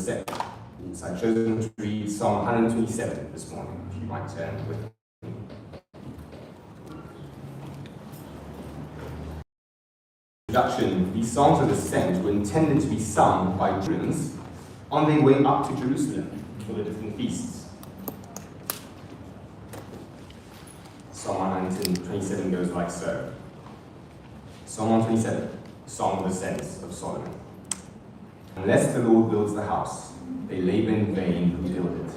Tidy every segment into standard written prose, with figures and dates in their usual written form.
set. So I've chosen to read Psalm 127 this morning, if you might turn with me. Introduction, these songs of ascent were intended to be sung by Jews on their way up to Jerusalem for the different feasts. Psalm 127 goes like so. Psalm 127, Song of Ascents of Solomon. Unless the Lord builds the house, they labor in vain who build it.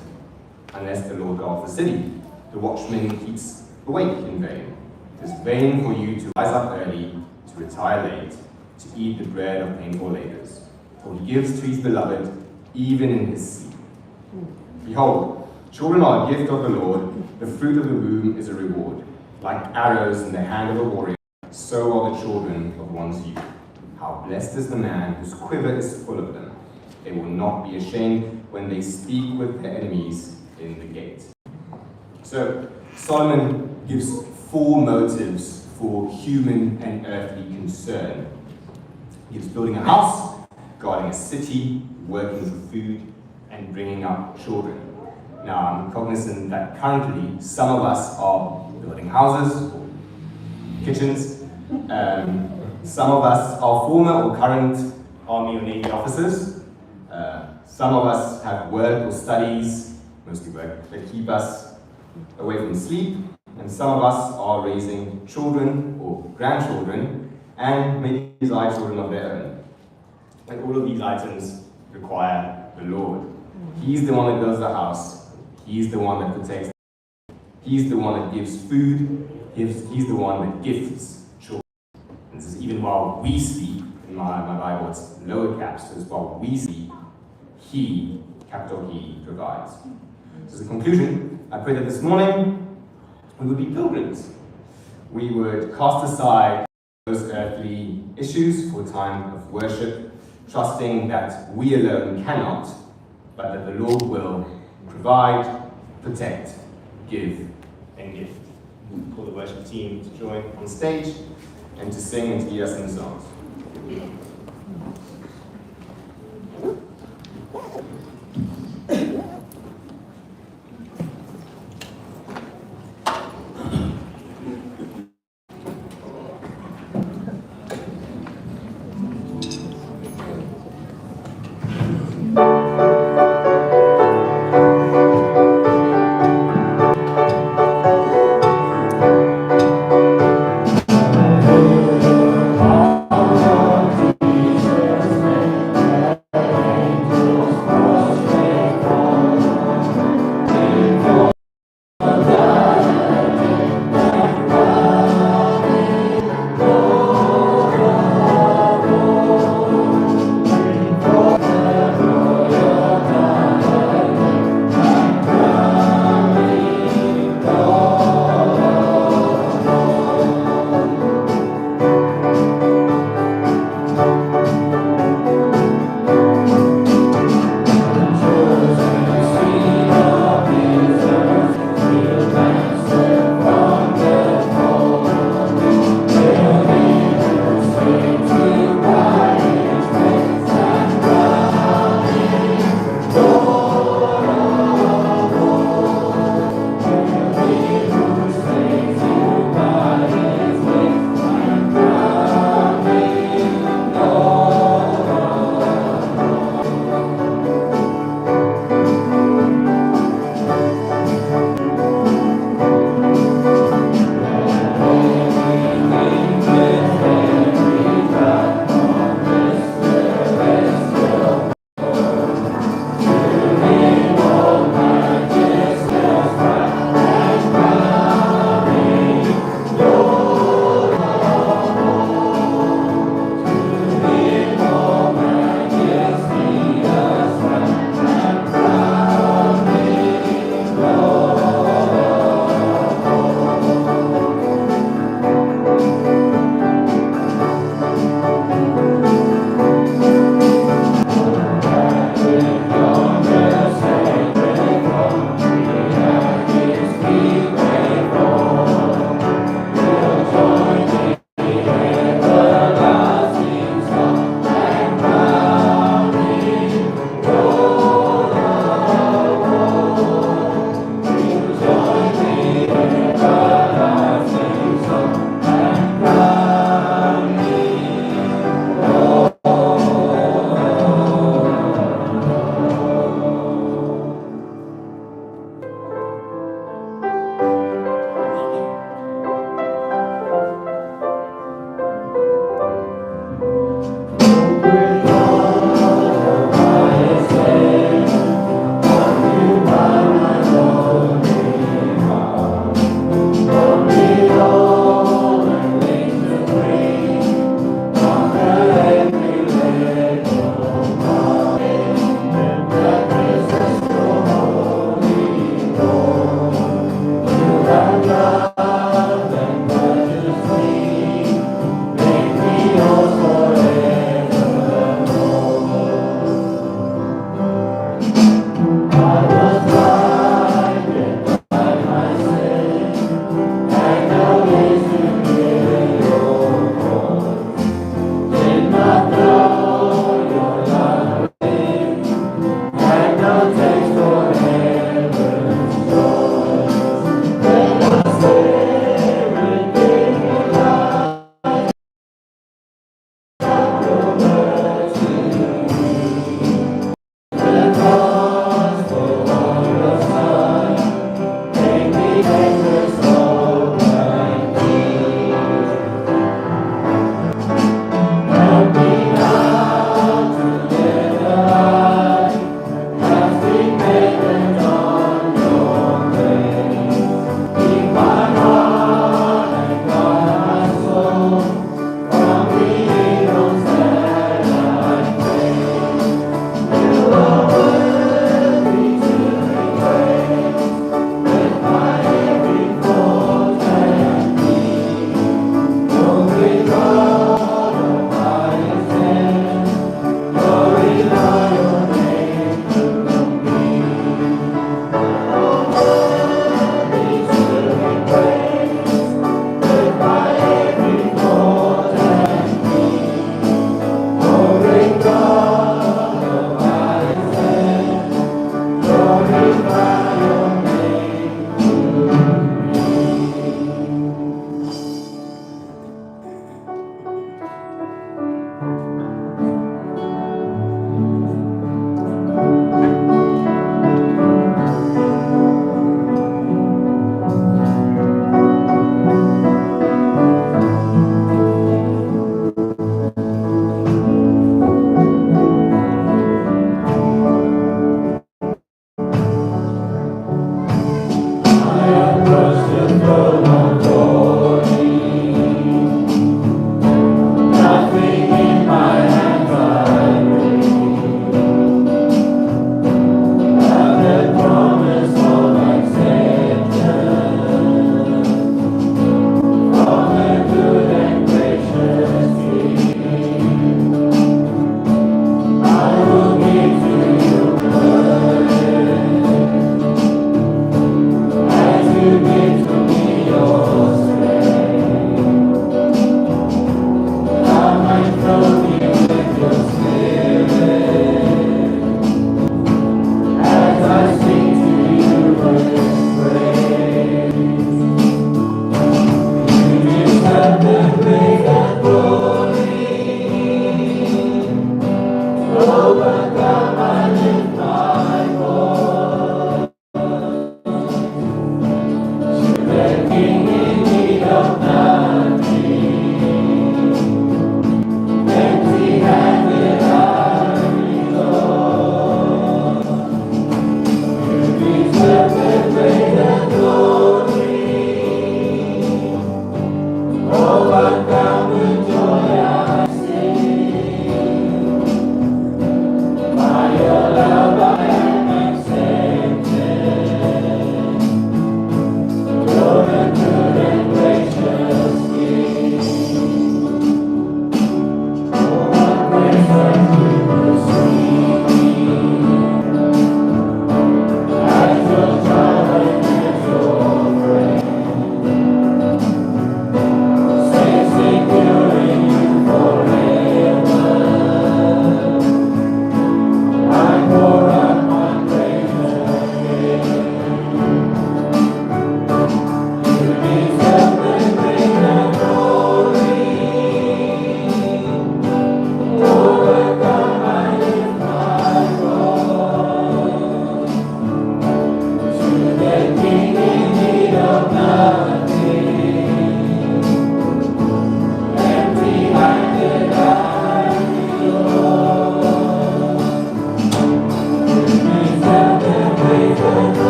Unless the Lord guards the city, the watchman keeps awake in vain. It is vain for you to rise up early, to retire late, to eat the bread of painful labors. For he gives to his beloved, even in his sleep. Behold, children are a gift of the Lord, the fruit of the womb is a reward. Like arrows in the hand of a warrior, so are the children of one's youth. How blessed is the man whose quiver is full of them. They will not be ashamed when they speak with their enemies in the gate. So, Solomon gives 4 motives for human and earthly concern. He is building a house, guarding a city, working for food, and bringing up children. Now, I'm cognizant that currently some of us are building houses, or kitchens. Some of us are former or current Army or Navy officers. Some of us have work or studies, mostly work, that keep us away from sleep. And some of us are raising children or grandchildren and maybe desire children of their own. And all of these items require the Lord. He's the one that builds the house. He's the one that protects. He's the one that gives food. He's the one that gifts children. And this is even while we sleep. In my Bible, it's lower caps. So it's while we sleep, He, capital He, provides. So as a conclusion, I pray that this morning we would be pilgrims. We would cast aside those earthly issues for a time of worship, trusting that we alone cannot, but that the Lord will provide, protect, give, and gift. We'll call the worship team to join on stage and to sing and to lead us in songs.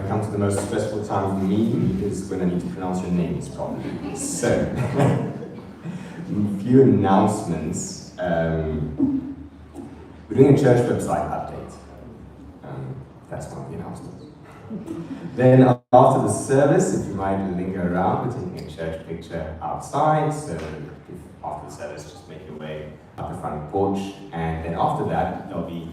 I come to the most stressful time for me is when I need to pronounce your names properly. So, a few announcements. We're doing a church website update. That's one of the announcements. Then after the service, if you might linger around, we're taking a church picture outside. So if after the service, just make your way up the front porch. And then after that, there'll be